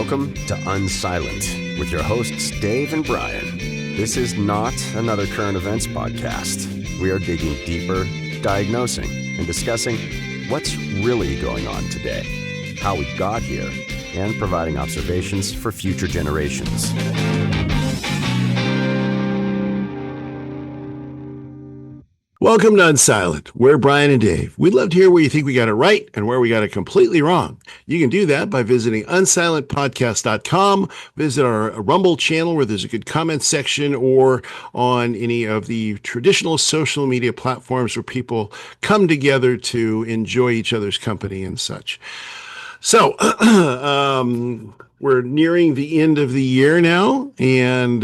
Welcome to Unsilent with your hosts Dave and Brian. This is not another current events podcast. We are digging deeper, diagnosing, and discussing what's really going on today, how we got here, and providing observations for future generations. Welcome to Unsilent. We're Brian and Dave. We'd love to hear where you think we got it right and where we got it completely wrong. You can do that by visiting unsilentpodcast.com, visit our Rumble channel where there's a good comment section, or on any of the traditional social media platforms where people come together to enjoy each other's company and such. So, we're nearing the end of the year now, and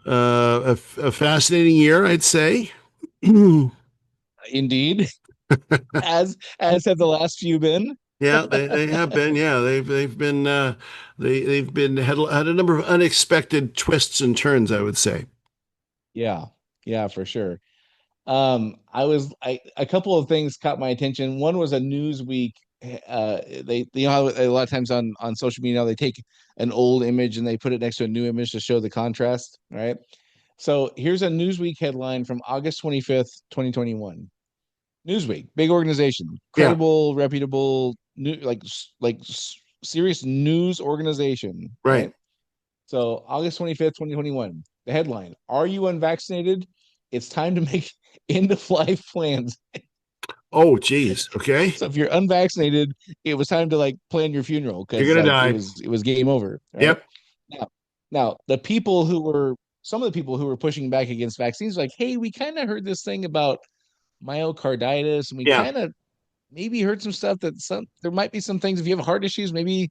a fascinating year, I'd say. Indeed, as have the last few been. Yeah, they have been. Yeah, they've been had a number of unexpected twists and turns, I would say. Yeah, for sure. A couple of things caught my attention. One was a Newsweek. They, you know how a lot of times on social media they take an old image and they put it next to a new image to show the contrast, right? So here's a Newsweek headline from August 25th, 2021. Newsweek, big organization, credible, reputable, like serious news organization. Right. So August 25th, 2021. The headline: Are you unvaccinated? It's time to make end-of-life plans. Oh, geez. Okay. So if you're unvaccinated, it was time to plan your funeral because you're gonna die. It was game over. Right? Yep. Now some of the people who were pushing back against vaccines were like, hey, we kind of heard this thing about myocarditis, and we kind of maybe heard some stuff that there might be some things if you have heart issues, maybe.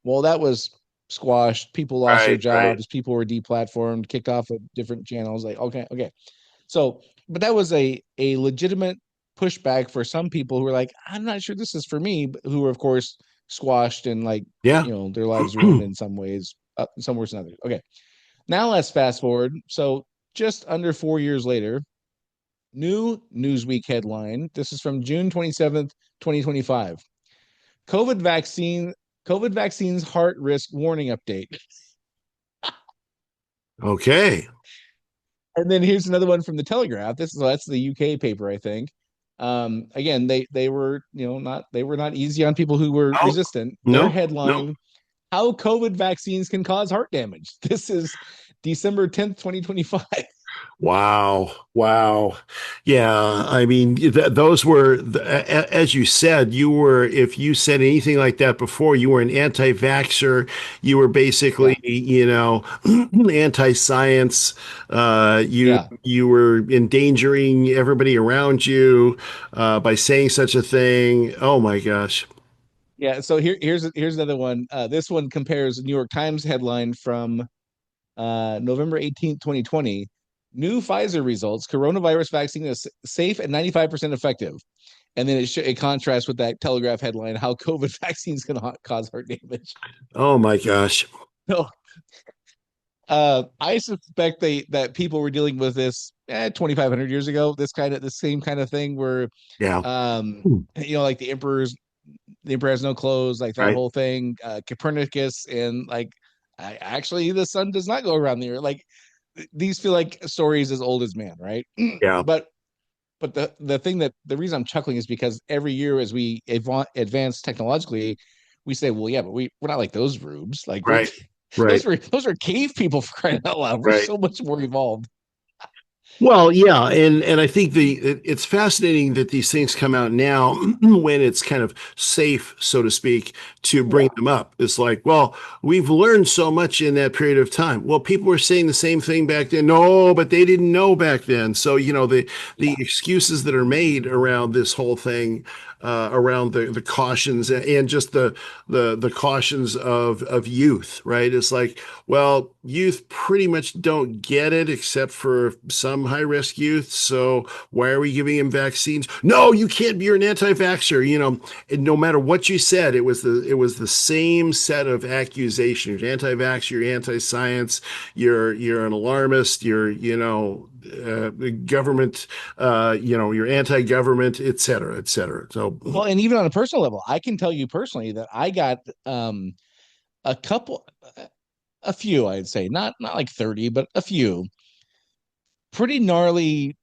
Well, that was squashed. People lost their jobs. Right. People were deplatformed, kicked off of different channels. Like, okay. So, but that was a legitimate pushback for some people who were like, I'm not sure this is for me, but who were of course squashed and their lives ruined in some ways, some worse than others. Okay. Now let's fast forward. So just under 4 years later, new Newsweek headline. This is from June 27th, 2025. COVID vaccines heart risk warning update. Okay. And then here's another one from the Telegraph. That's the UK paper, I think. Again, they were not easy on people who were resistant. Their headline: How COVID vaccines can cause heart damage. This is December 10th, 2025. Wow. Yeah. I mean, those were, as you said, if you said anything like that before, you were an anti-vaxxer. You were basically, anti-science. You were endangering everybody around you by saying such a thing. Oh my gosh. Yeah. So here's another one. This one compares New York Times headline from November 18th, 2020. New Pfizer results: coronavirus vaccine is safe and 95% effective. And then it contrasts with that Telegraph headline: how COVID vaccines can cause heart damage. Oh my gosh. So, I suspect that people were dealing with this 2,500 years ago. The same kind of thing where, like the emperor has no clothes, like that whole thing. Copernicus and actually the sun does not go around the earth. Like, these feel like stories as old as man, right? Yeah. But the reason I'm chuckling is because every year as we advance technologically, we say, well, yeah, but we're not like those rubes. Like, those are cave people, for crying out loud. We're so much more evolved. Well, yeah, and I think it's fascinating that these things come out now when it's kind of safe, so to speak, to bring them up. It's like, well, we've learned so much in that period of time. Well, people were saying the same thing back then. No, but they didn't know back then. So, the excuses that are made around this whole thing, around the cautions and just the cautions of youth, right? It's like, well, youth pretty much don't get it except for some high-risk youth. So why are we giving him vaccines? No, you can't be. You're an anti-vaxxer. And no matter what you said, it was the same set of accusations. You're anti-vaxxer, you're anti-science, you're an alarmist, you're government, you're anti-government, et cetera. So, well, and even on a personal level, I can tell you personally that I got a few, I'd say, not like 30, but a few pretty gnarly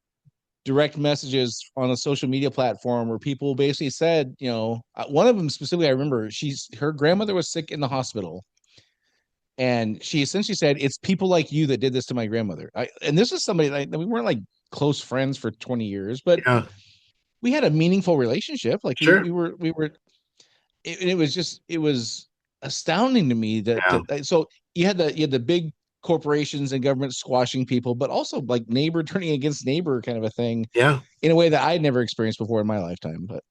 direct messages on a social media platform where people basically said, one of them specifically, I remember her grandmother was sick in the hospital. And she essentially said, "It's people like you that did this to my grandmother." And this is somebody like we weren't like close friends for 20 years, but Yeah. we had a meaningful relationship. Like Sure. we were. It was astounding to me that so you had the big corporations and government squashing people, but also like neighbor turning against neighbor kind of a thing Yeah. in a way that I'd never experienced before in my lifetime. But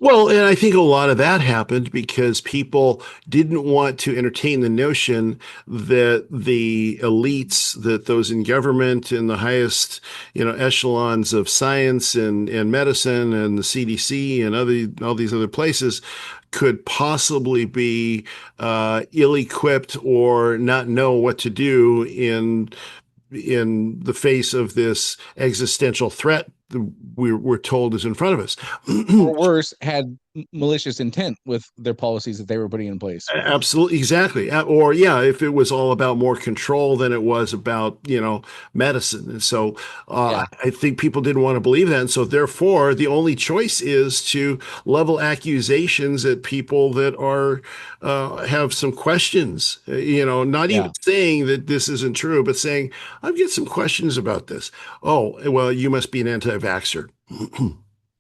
Well, and I think a lot of that happened because people didn't want to entertain the notion that the elites, that those in government in the highest, echelons of science and medicine and the CDC and all these other places could possibly be ill-equipped or not know what to do in the face of this existential threat we're told is in front of us. or worse, had malicious intent with their policies that they were putting in place. Absolutely, exactly. Or yeah, if it was all about more control than it was about, medicine. And so Yeah, I think people didn't want to believe that. And so therefore, the only choice is to level accusations at people that are have some questions. Not even yeah. saying that this isn't true, but saying, I've got some questions about this. Oh, well, you must be an anti-vaxxer.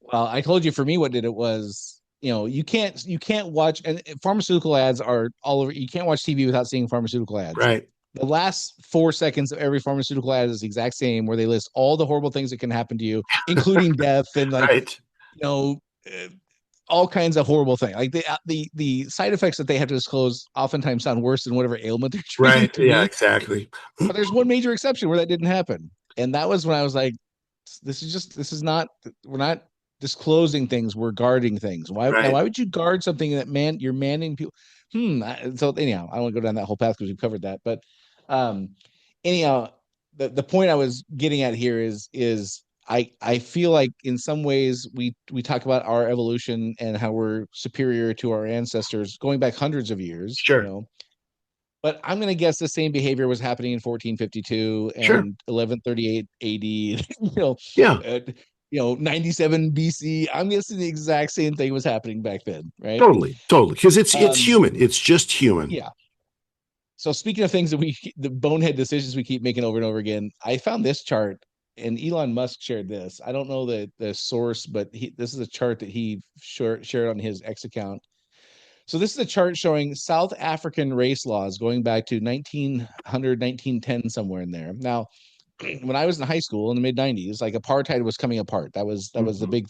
Well, I told you for me what did it was, you can't watch, and pharmaceutical ads are all over. You can't watch TV without seeing pharmaceutical ads. Right, The last 4 seconds of every pharmaceutical ad is the exact same, where they list all the horrible things that can happen to you, including death and like, right, you know, uh, all kinds of horrible things. Like the side effects that they have to disclose oftentimes sound worse than whatever ailment they're treating right. to Yeah, me. exactly. But there's one major exception where that didn't happen. And that was when I was like, this is not, we're not disclosing things, we're guarding things. Right. Why would you guard something that you're manning people? So anyhow, I don't want to go down that whole path because we've covered that. But um, anyhow, the point I was getting at here is I feel like in some ways we talk about our evolution and how we're superior to our ancestors going back hundreds of years, Sure. but I'm going to guess the same behavior was happening in 1452 Sure. and 1138 AD, Yeah. 97 BC. I'm guessing the exact same thing was happening back then, right? Totally. Totally. Because it's Um, human. It's just human. yeah. So speaking of things that the bonehead decisions we keep making over and over again, I found this chart and Elon Musk shared this. I don't know the source, but this is a chart that he shared on his X account. So this is a chart showing South African race laws going back to 1900, 1910, somewhere in there. Now, when I was in high school in the mid 90s, like apartheid was coming apart. That was the Mhm. big,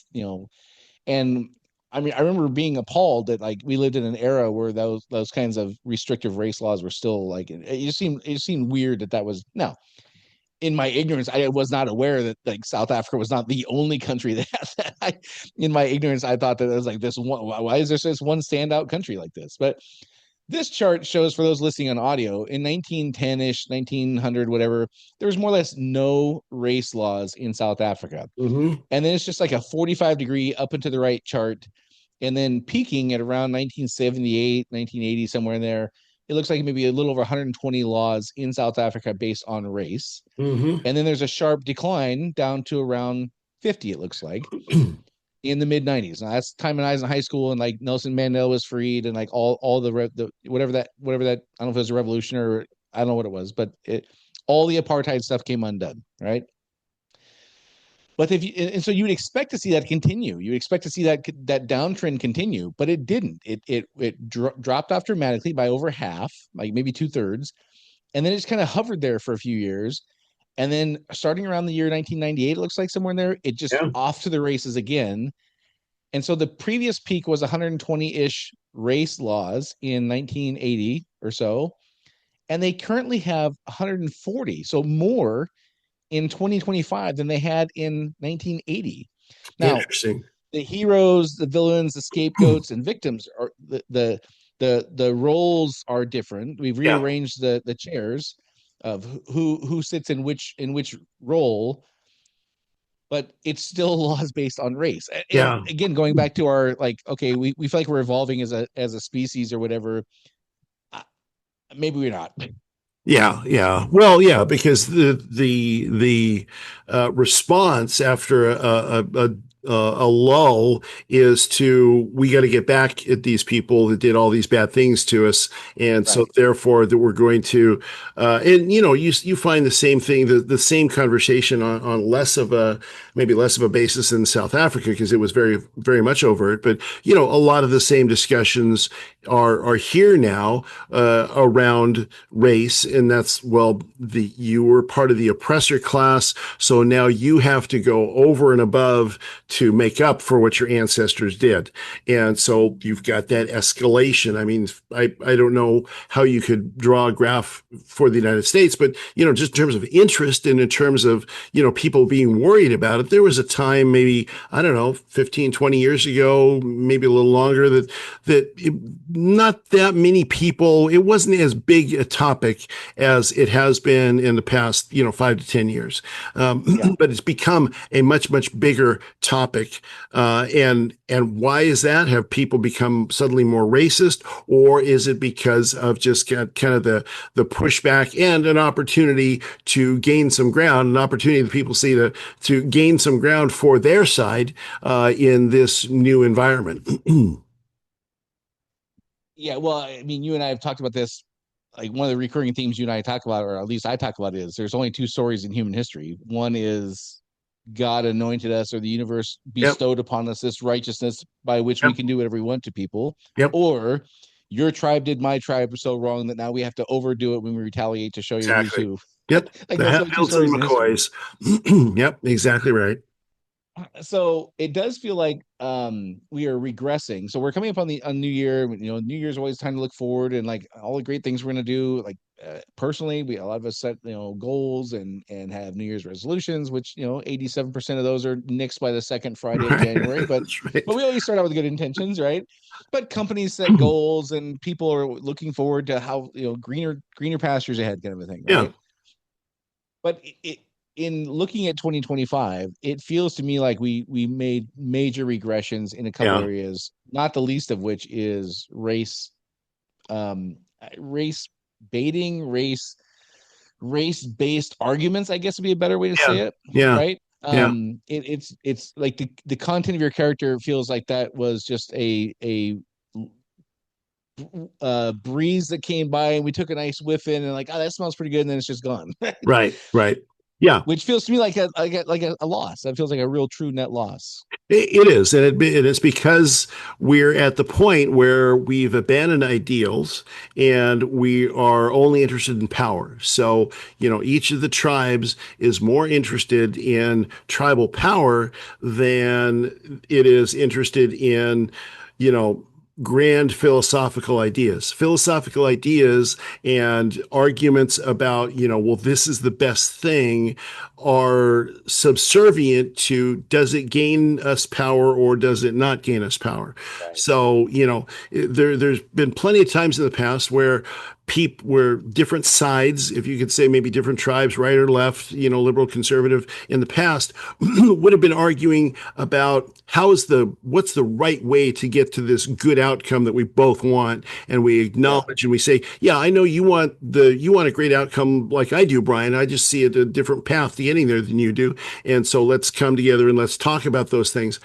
and I mean, I remember being appalled that like we lived in an era where those kinds of restrictive race laws were still like it just seemed weird that was now in my ignorance, I was not aware that like South Africa was not the only country that had that. In my ignorance, I thought that it was like this one. Why is there just one standout country like this? But this chart shows for those listening on audio in 1910ish, 1900, whatever, there was more or less no race laws in South Africa. Mhm. And then it's just like a 45-degree up and to the right chart. And then peaking at around 1978, 1980, somewhere in there, it looks like maybe a little over 120 laws in South Africa based on race. Mhm. And then there's a sharp decline down to around 50, it looks like, in the mid 90s. Now that's time when I was in high school and like Nelson Mandela was freed and like all the whatever that I don't know if it was a revolution or I don't know what it was, but all the apartheid stuff came undone, right? But if you and so you would expect to see that continue. You would expect to see that downtrend continue, but it didn't. It dropped off dramatically by over half, like maybe 2/3, and then it just kind of hovered there for a few years. And then starting around the year 1998, it looks like somewhere in there, it just Yeah. off to the races again. And so the previous peak was 120-ish race laws in 1980 or so, and they currently have 140, so more in 2025 than they had in 1980. Now, Interesting. the heroes, the villains, the scapegoats, and victims are the roles are different. We've Yeah. rearranged the chairs of who sits in which role, but it's still laws based on race. And Yeah. again, going back to our like, okay, we feel like we're evolving as a species or whatever. maybe we're not. Yeah, yeah. Well, yeah, because the response after a lull is to we got to get back at these people that did all these bad things to us, and so Right. therefore that we're going to and you find the same thing the same conversation on less of a maybe less of a basis in South Africa because it was very much overt, but a lot of the same discussions are here now around race, and that's well, you were part of the oppressor class, so now you have to go over and above to make up for what your ancestors did, and so you've got that escalation. I mean, I don't know how you could draw a graph for the United States, but just in terms of interest and in terms of people being worried about it, there was a time maybe I don't know 15, 20 years ago, maybe a little longer not that many people, it wasn't as big a topic as it has been in the past, 5 to 10 years. Yeah. But it's become a much bigger topic. And why is that? Have people become suddenly more racist, or is it because of just kind of the pushback and an opportunity to gain some ground, an opportunity that people see to gain some ground for their side in this new environment? Yeah, well, I mean, you and I have talked about this. Like one of the recurring themes you and I talk about, or at least I talk about, is there's only two stories in human history. One is God anointed us, or the universe Yep. bestowed upon us this righteousness by which we Yep. can do whatever we want to people, Yep. or your tribe did my tribe so wrong that now we have to overdo it when we retaliate to show you who's Exactly. who. Yep. Like The that's only two Hatfields and stories the in history. McCoys. Yep. Exactly right. So it does feel like we are regressing. So we're coming up on New Year. New Year's always time to look forward and like all the great things we're gonna do. Like personally, a lot of us set goals and have New Year's resolutions, which 87% of those are nixed by the second Friday of Right. January. But That's right. but we always start out with good intentions, right? But companies set goals and people are looking forward to how greener pastures ahead, kind of a thing, Yeah. right? But in looking at 2025, it feels to me like we made major regressions in a couple Yeah. areas, not the least of which is race baiting, race based arguments, I guess would be a better way to say Yeah. it, Yeah. right? Yeah. It's like the content of your character feels like that was just a breeze that came by and we took a nice whiff in and like, oh, that smells pretty good, and then it's just gone. Right. Right. Yeah. Which feels to me like a loss. That feels like a real true net loss. It is, and it's because we're at the point where we've abandoned ideals and we are only interested in power. So, each of the tribes is more interested in tribal power than it is interested in, you know, grand philosophical ideas and arguments about, well, this is the best thing are subservient to does it gain us power or does it not gain us power? Right. So, there's been plenty of times in the past where different sides, if you could say maybe different tribes, right or left, liberal, conservative in the past, would have been arguing about what's the right way to get to this good outcome that we both want. And we Yeah. acknowledge and we say, yeah, I know you want a great outcome like I do, Brian. I just see it a different path to getting there than you do. And so let's come together and let's talk about those things.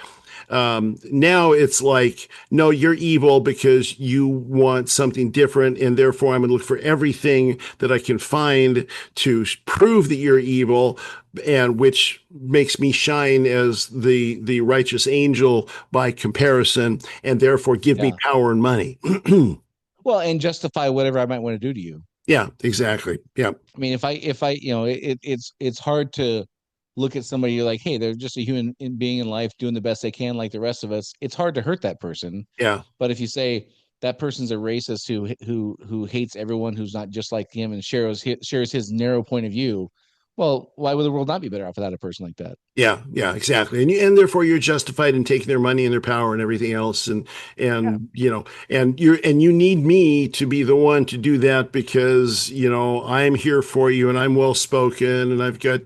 Now it's like, no, you're evil because you want something different, and therefore I'm going to look for everything that I can find to prove that you're evil, and which makes me shine as the righteous angel by comparison, and therefore give me Yeah. power and money. Well, and justify whatever I might want to do to you. Yeah, exactly. Yeah, I mean, if I, it's hard to look at somebody, you're like, hey, they're just a human being in life doing the best they can, like the rest of us. It's hard to hurt that person. yeah. But if you say that person's a racist who hates everyone who's not just like him and shares his narrow point of view, well, why would the world not be better off without a person like that? Yeah, yeah, exactly. And therefore you're justified in taking their money and their power and everything else. Yeah. And you need me to be the one to do that because, I'm here for you and I'm well spoken and I've got,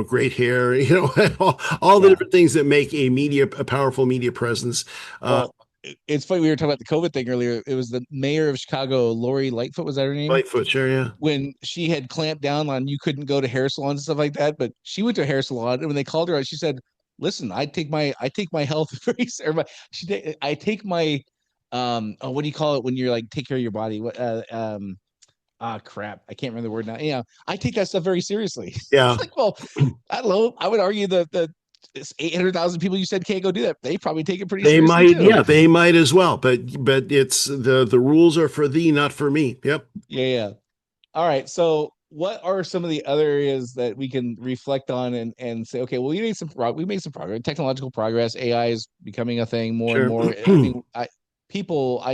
great hair, all the Yeah. different things that make a powerful media presence. Well, it's funny. We were talking about the COVID thing earlier. It was the mayor of Chicago, Lori Lightfoot, was that her name? Lightfoot, sure, yeah. When she had clamped down on you couldn't go to hair salons and stuff like that, but she went to a hair salon, and when they called her out, she said, "Listen, I take my health very serious. I take my oh, what do you call it when you're like take care of your body? What crap, I can't remember the word now. Yeah, I take that stuff very seriously." It's Yeah. like, well, I don't know. I would argue that the 800,000 people you said can't go do that. They probably take it pretty They seriously might, too. yeah, they might as well. But it's the rules are for thee, not for me. Yep. Yeah, yeah. All right. So, what are some of the other areas that we can reflect on and say, okay, well, we made some progress, technological progress. AI is becoming a thing more and Sure. more. I mean, I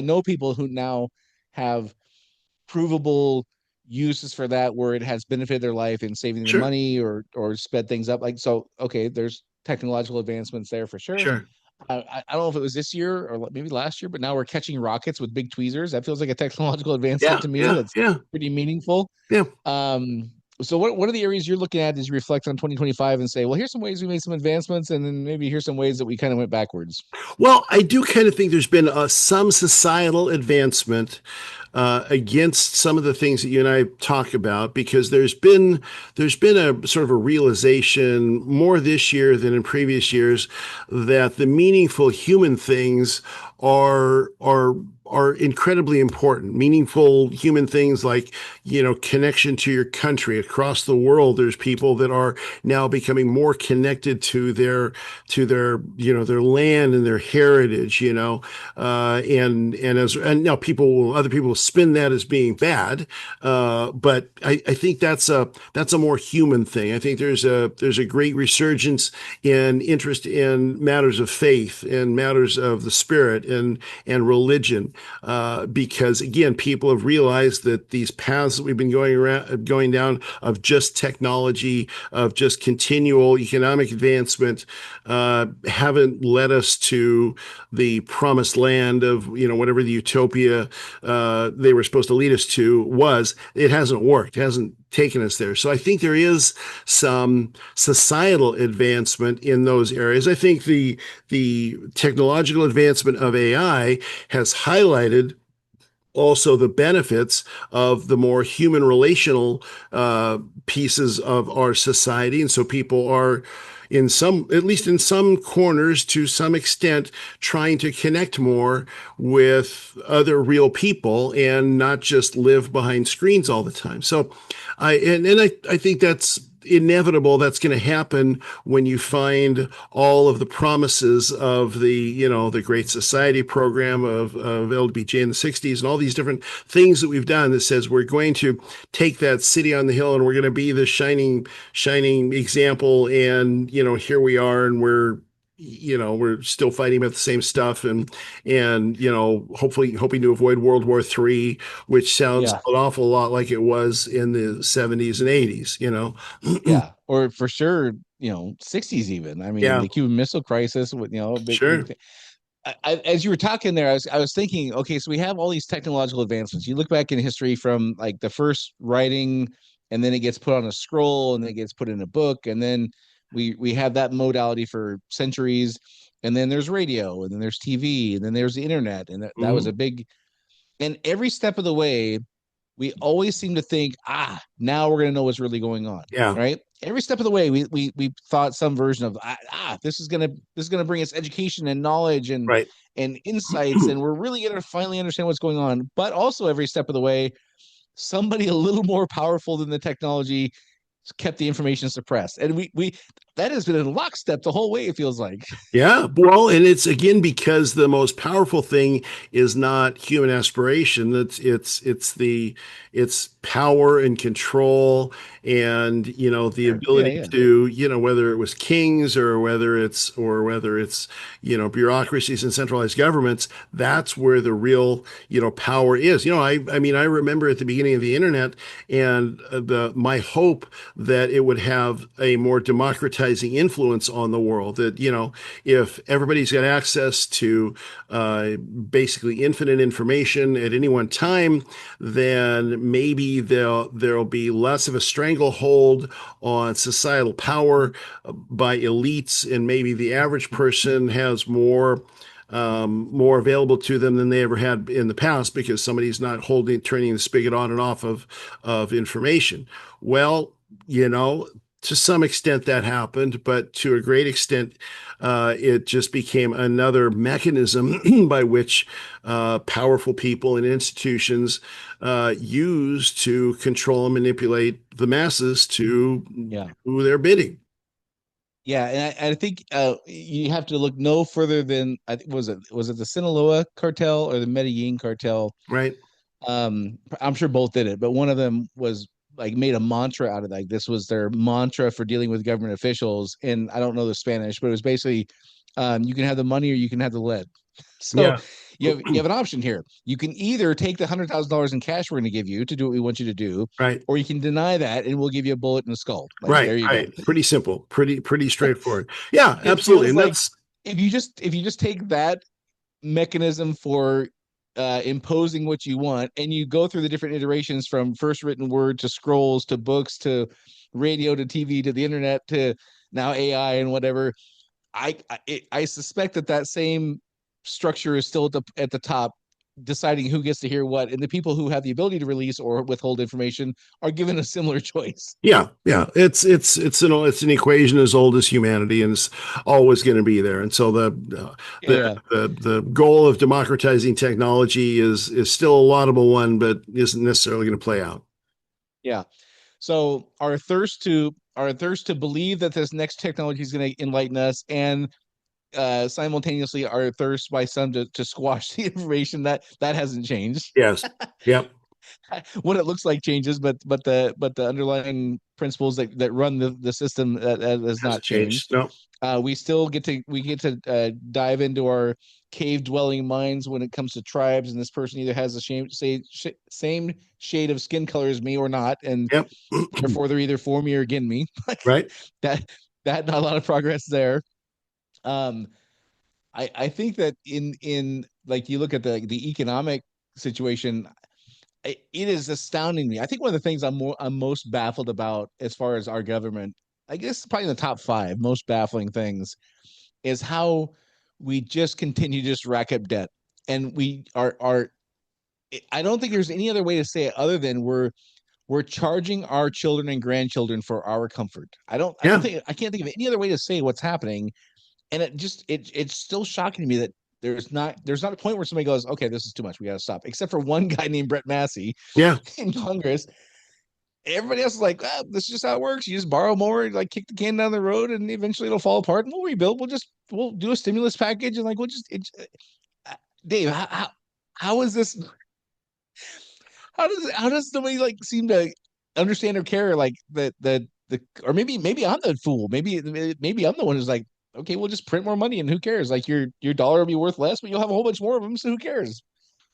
know people who now have provable uses for that where it has benefited their life in saving them Sure. money or sped things up. Like so, okay, there's technological advancements there for sure. Sure. I don't know if it was this year or maybe last year, but now we're catching rockets with big tweezers. That feels like a technological advancement Yeah. to me. Yeah. That's Yeah. pretty meaningful. Yeah. So what are the areas you're looking at as you reflect on 2025 and say, well, here's some ways we made some advancements, and then maybe here's some ways that we kind of went backwards. Well, I do kind of think there's been some societal advancement against some of the things that you and I talk about, because there's been a sort of a realization more this year than in previous years that the meaningful human things are incredibly important. Meaningful human things like, connection to your country across the world. There's people that are now becoming more connected to their land and their heritage, and now other people will spin that as being bad. But I think that's a more human thing. I think there's a great resurgence in interest in matters of faith and matters of the spirit and religion, because again, people have realized that these paths that we've been going down of just technology, of just continual economic advancement, haven't led us to the promised land of whatever the utopia they were supposed to lead us to was. It hasn't worked. It hasn't taken us there. So I think there is some societal advancement in those areas. I think the technological advancement of AI has highlighted also the benefits of the more human relational pieces of our society. And so people are at least in some corners, to some extent, trying to connect more with other real people and not just live behind screens all the time. So I think that's inevitable. That's going to happen when you find all of the promises of the Great Society program of LBJ in the 60s and all these different things that we've done that says we're going to take that city on the hill and we're going to be the shining example. And here we are, and we're still fighting about the same stuff, and hopefully hoping to avoid World War III, which sounds Yeah. an awful lot like it was in the 70s and 80s. Yeah. Or for sure, 60s even. I mean, Yeah, the Cuban Missile Crisis with, big sure. thing. As you were talking there, I was thinking, okay, so we have all these technological advancements. You look back in history from like the first writing, and then it gets put on a scroll, and then it gets put in a book, and then we have that modality for centuries, and then there's radio, and then there's TV, and then there's the internet, and that was Mhm. a big. And every step of the way, we always seem to think, now we're going to know what's really going on, Yeah, right? Every step of the way, we thought some version of this is gonna bring us education and knowledge right. and insights, and we're really gonna finally understand what's going on. But also, every step of the way, somebody a little more powerful than the technology kept the information suppressed, and we that has been in lockstep the whole way. It feels like, Yeah, well, and it's again because the most powerful thing is not human aspiration. It's power and control, and the sure, yeah, ability yeah, to, whether it was kings or whether it's bureaucracies and centralized governments. That's where the real power is. I mean, I remember at the beginning of the internet, and the my hope that it would have a more democratizing influence on the world. That if everybody's got access to basically infinite information at any one time, then maybe there'll be less of a stranglehold on societal power by elites, and maybe the average person has more more available to them than they ever had in the past because somebody's not turning the spigot on and off of information. Well, to some extent that happened, but to a great extent, it just became another mechanism by which powerful people and institutions use to control and manipulate the masses to do their bidding. Yeah, and I think you have to look no further than was it the Sinaloa cartel or the Medellin cartel? Right. I'm sure both did it, but one of them was like made a mantra out of like this was their mantra for dealing with government officials. And I don't know the Spanish, but it was basically you can have the money or you can have the lead. So Yeah. you have an option here. You can either take the $100,000 in cash we're going to give you to do what we want you to do, Right. or you can deny that and we'll give you a bullet in the skull. Like Right. there you Right. go. Pretty simple. Pretty straightforward. Yeah, It absolutely. feels And like that's if you just take that mechanism for imposing what you want and you go through the different iterations from first written word to scrolls to books to radio to TV to the internet to now AI and whatever. I suspect that same structure is still at the top, deciding who gets to hear what, and the people who have the ability to release or withhold information are given a similar choice. yeah. It's an equation as old as humanity, and it's always going to be there. And so Yeah. the goal of democratizing technology is still a laudable one, but isn't necessarily going to play out. Yeah. So our thirst to believe that this next technology is going to enlighten us, and simultaneously our thirst by some to squash the information that hasn't changed. Yes. Yep. What it looks like changes, but the underlying principles that run the system that has not Hasn't changed. changed. No. We get to dive into our cave dwelling minds when it comes to tribes, and this person either has the same shade of skin color as me or not, and Yep. therefore they're either for me or against me. Like Right. that not a lot of progress there. Um, I think that in like you look at the economic situation, it is astounding me. I think one of the things I'm most baffled about as far as our government, I guess probably in the top five most baffling things, is how we just continue to just rack up debt. And we are I don't think there's any other way to say it other than we're charging our children and grandchildren for our comfort. Yeah. I can't think of any other way to say what's happening. And it's still shocking to me that there's not a point where somebody goes, okay, this is too much, we got to stop, except for one guy named Brett Massey Yeah. in Congress. Everybody else is like, this is just how it works. You just borrow more, like kick the can down the road, and eventually it'll fall apart and we'll rebuild. We'll do a stimulus package, and like Dave, how is this, how does somebody like seem to understand or care like that or maybe I'm the fool. Maybe I'm the one who's like, okay, we'll just print more money and who cares? Like your dollar will be worth less, but you'll have a whole bunch more of them, so who cares?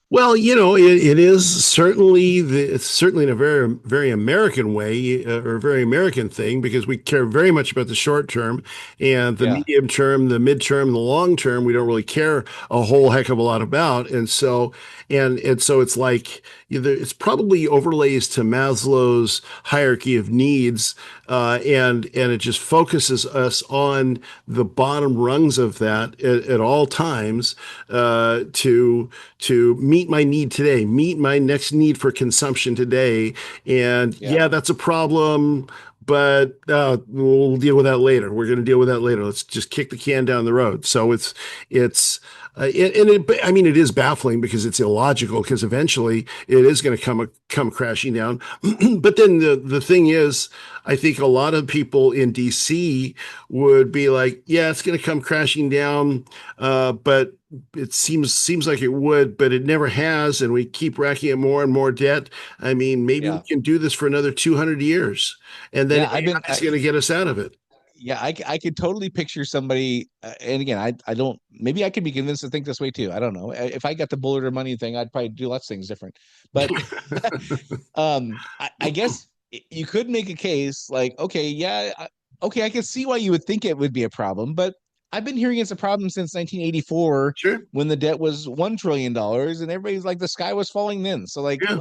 Well, it is certainly it's certainly in a very, very American way, or a very American thing, because we care very much about the short term and the Yeah, medium term, the midterm, the long term. We don't really care a whole heck of a lot about, and so it's like it's probably overlays to Maslow's hierarchy of needs, and it just focuses us on the bottom rungs of that at all times, to meet my need today, meet my next need for consumption today. And yeah, yeah, that's a problem, but we'll deal with that later. We're going to deal with that later. Let's just kick the can down the road. So I mean, it is baffling because it's illogical, because eventually it is going to come crashing down. But then the thing is, I think a lot of people in DC would be like, yeah, it's going to come crashing down, but it seems like it would, but it never has, and we keep racking up more and more debt. I mean, maybe we yeah, can do this for another 200 years, and then yeah. AI is going to get us out of it. Yeah, I could totally picture somebody, and again, I don't. Maybe I could be convinced to think this way too. I don't know. If I got the bullet or money thing, I'd probably do lots of things different. But I guess you could make a case like, okay, yeah, okay, I can see why you would think it would be a problem, but I've been hearing it's a problem since 1984 Sure. when the debt was $1 trillion, and everybody's like, the sky was falling then. So like, Yeah.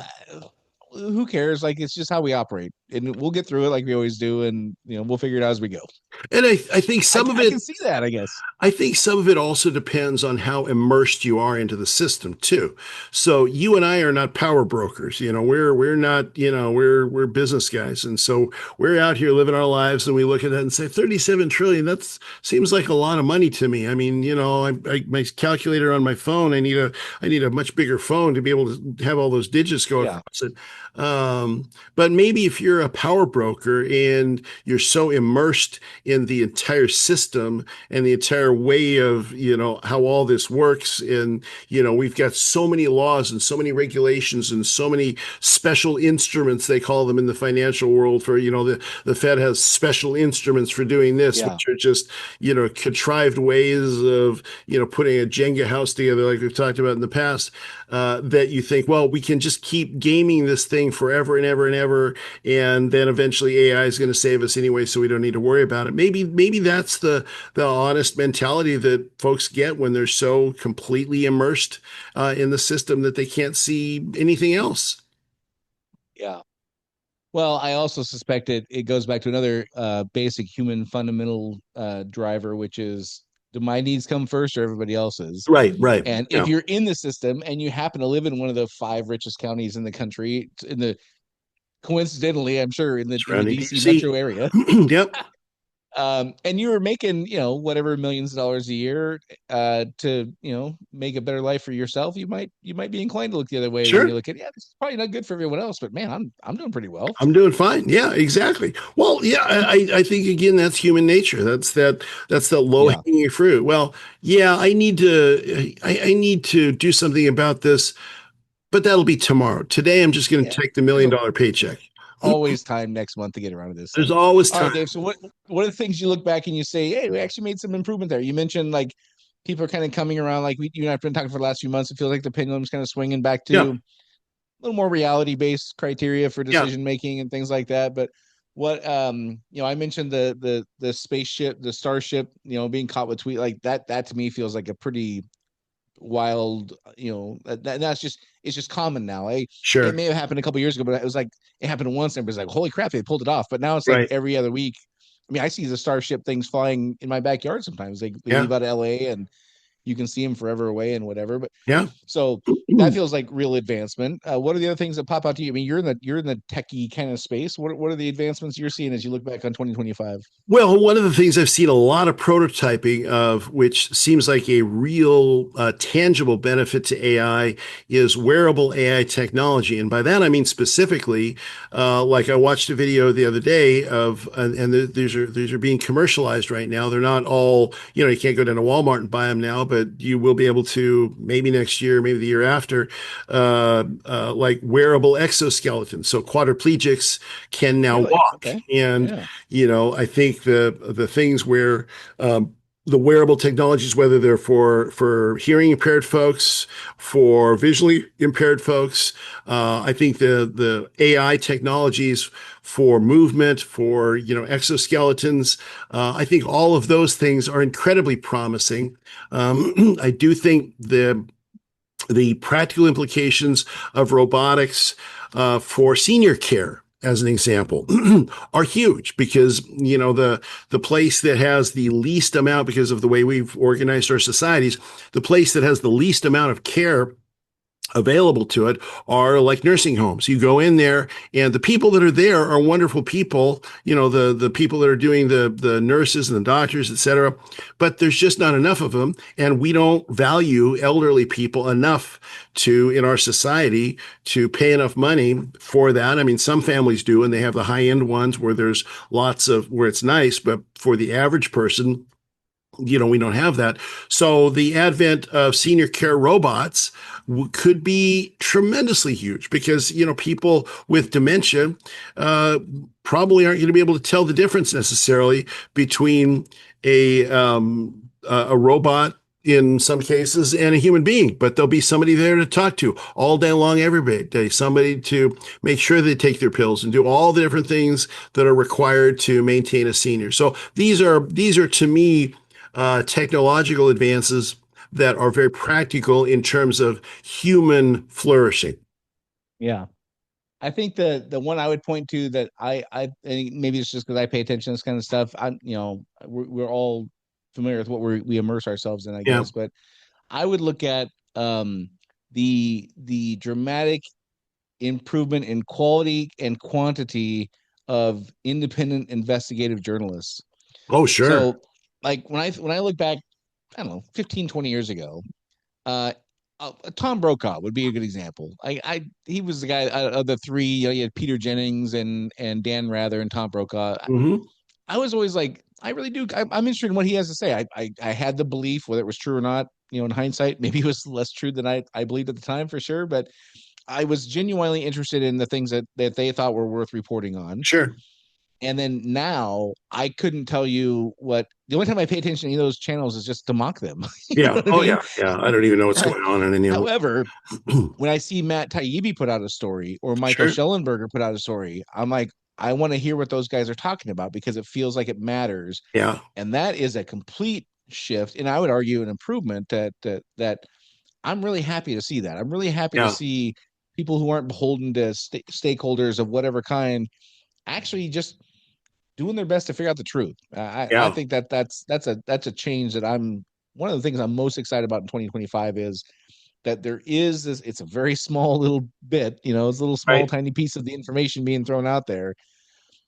who cares? Like, it's just how we operate. and we'll get through it like we always do, and we'll figure it out as we go. And I think some of I it, can see that, I guess. I think some of it also depends on how immersed you are into the system too. So you and I are not power brokers. We're not, we're business guys. And so we're out here living our lives and we look at that and say 37 trillion, that seems like a lot of money to me. I mean, my calculator on my phone, I need a much bigger phone to be able to have all those digits go across it. But maybe if you're a power broker and you're so immersed in the entire system and the entire way of, how all this works. And, we've got so many laws and so many regulations and so many special instruments, they call them in the financial world for, the Fed has special instruments for doing this, which are just, contrived ways of, putting a Jenga house together, like we've talked about in the past, that you think, well, we can just keep gaming this thing forever and ever and ever. And then eventually AI is going to save us anyway, so we don't need to worry about it. Maybe that's the honest mentality that folks get when they're so completely immersed in the system that they can't see anything else. Yeah. Well, I also suspect it goes back to another basic human fundamental driver, which is, do my needs come first or everybody else's? Right. And if you're in the system and you happen to live in one of the 5 richest counties in the country, coincidentally, I'm sure in the DC metro area, yep. And you were making, whatever millions of dollars a year to, make a better life for yourself, you might be inclined to look the other way when you look at, this is probably not good for everyone else, but man, I'm doing pretty well. I'm doing fine. Yeah, exactly. Well, yeah, I think again, that's human nature. That's the low hanging fruit. Well, yeah, I need to do something about this, but that'll be tomorrow. Today, I'm just going to take the $1 million paycheck. Always time next month to get around to this. There's always time. All right, Dave. So what are the things you look back and you say, hey, we actually made some improvement there? You mentioned like people are kind of coming around, like you and I have been talking for the last few months. It feels like the pendulum's kind of swinging back to a little more reality-based criteria for decision making and things like that. But what I mentioned the spaceship, the Starship, being caught with tweet like that. That to me feels like a pretty wild, it's just common now. It may have happened a couple years ago, but it was like it happened once and it was like, holy crap, they pulled it off. But now it's like every other week. I mean, I see the Starship things flying in my backyard sometimes. They leave out of LA and you can see them forever away and whatever. But so that feels like real advancement. What are the other things that pop out to you? I mean, you're in the techie kind of space. What are the advancements you're seeing as you look back on 2025? Well, one of the things I've seen a lot of prototyping of, which seems like a real tangible benefit to AI, is wearable AI technology. And by that, I mean specifically, like I watched a video the other day of, and these are being commercialized right now. They're not all, you can't go down to Walmart and buy them now, but you will be able to maybe next year, maybe the year after, like wearable exoskeletons. So quadriplegics can now walk. And, I think the things where the wearable technologies, whether they're for hearing impaired folks, for visually impaired folks, I think the AI technologies for movement, for exoskeletons, I think all of those things are incredibly promising. I do think the practical implications of robotics for senior care, as an example, are huge because, the place that has the least amount, because of the way we've organized our societies, the place that has the least amount of care available to it are like nursing homes. You go in there and the people that are there are wonderful people, the people that are doing the nurses and the doctors, et cetera, but there's just not enough of them. And we don't value elderly people enough in our society to pay enough money for that. I mean, some families do, and they have the high end ones where there's where it's nice, but for the average person, we don't have that. So the advent of senior care robots could be tremendously huge because, people with dementia probably aren't going to be able to tell the difference necessarily between a robot in some cases and a human being, but there'll be somebody there to talk to all day long, every day, somebody to make sure they take their pills and do all the different things that are required to maintain a senior. So these are to me, technological advances that are very practical in terms of human flourishing. Yeah. I think the one I would point to that I and maybe it's just because I pay attention to this kind of stuff. We're all familiar with what we immerse ourselves in, I Yeah. guess. But I would look at the dramatic improvement in quality and quantity of independent investigative journalists. Oh, sure. So, like when I look back, I don't know, 15, 20 years ago, Tom Brokaw would be a good example. He was the guy of the three. You had Peter Jennings and Dan Rather and Tom Brokaw. Mm-hmm. I was always like, I really do. I'm interested in what he has to say. I had the belief, whether it was true or not. In hindsight, maybe it was less true than I believed at the time, for sure. But I was genuinely interested in the things that they thought were worth reporting on. Sure. And then now I couldn't tell you what. The only time I pay attention to any of those channels is just to mock them. Yeah. Oh, yeah. Yeah. I don't even know what's going on in any of them. However, when I see Matt Taibbi put out a story or Michael Schellenberger put out a story, I'm like, I want to hear what those guys are talking about because it feels like it matters. Yeah. And that is a complete shift. And I would argue an improvement that I'm really happy to see that. I'm really happy to see people who aren't beholden to stakeholders of whatever kind actually just doing their best to figure out the truth. I think that's a change that I'm one of the things I'm most excited about in 2025 is that there is this. It's a very small little bit, it's a little small tiny piece of the information being thrown out there,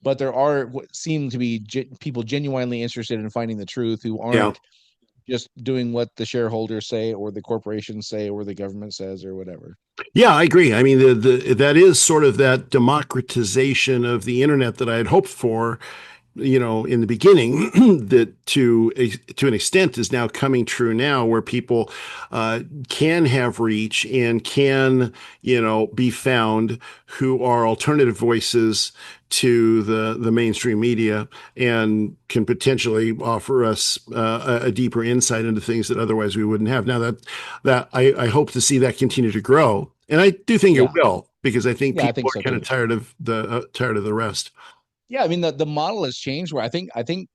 but there are what seem to be people genuinely interested in finding the truth who aren't just doing what the shareholders say or the corporations say or the government says or whatever. Yeah, I agree. I mean, that is sort of that democratization of the internet that I had hoped for, in the beginning, that to an extent is now coming true now, where people can have reach and can, be found who are alternative voices to the mainstream media and can potentially offer us a deeper insight into things that otherwise we wouldn't have. Now that I hope to see that continue to grow, and I do think it will, because I think people are kind of tired of the rest. Yeah, I mean the model has changed where I think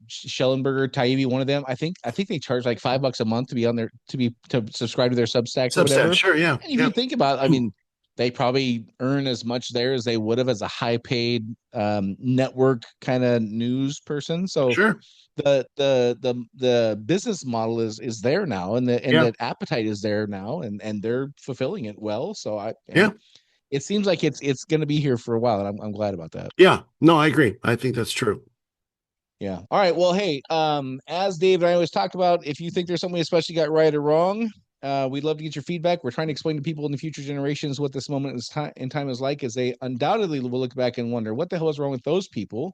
Schellenberger, Taibbi, one of them, I think they charge like $5 a month to be on their to subscribe to their Substack or whatever. Sure, yeah. And if you think about, I mean, they probably earn as much there as they would have as a high paid network kind of news person. So the business model is there now, and the appetite is there now, and they're fulfilling it well. So it seems like it's going to be here for a while, and I'm glad about that. Yeah, no, I agree. I think that's true. Yeah. All right. Well, hey, as Dave and I always talk about, if you think there's something we especially got right or wrong, we'd love to get your feedback. We're trying to explain to people in the future generations what this moment in time is like, as they undoubtedly will look back and wonder what the hell is wrong with those people.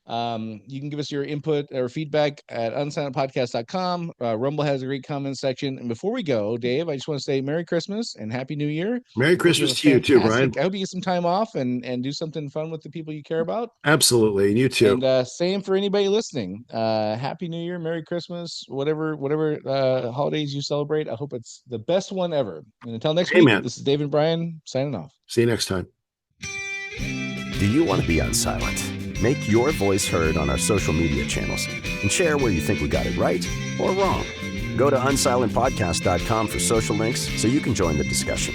You can give us your input or feedback at unsilentpodcast.com. Rumble has a great comment section. And before we go, Dave, I just want to say Merry Christmas and Happy New Year. Merry Christmas to you too, Brian. I hope you get some time off and do something fun with the people you care about. Absolutely. And you too. And same for anybody listening. Happy New Year, Merry Christmas, whatever holidays you celebrate. I hope it's the best one ever. And until next week, this is Dave and Brian signing off. See you next time. Do you want to be Unsilent? Make your voice heard on our social media channels and share where you think we got it right or wrong. Go to unsilentpodcast.com for social links so you can join the discussion.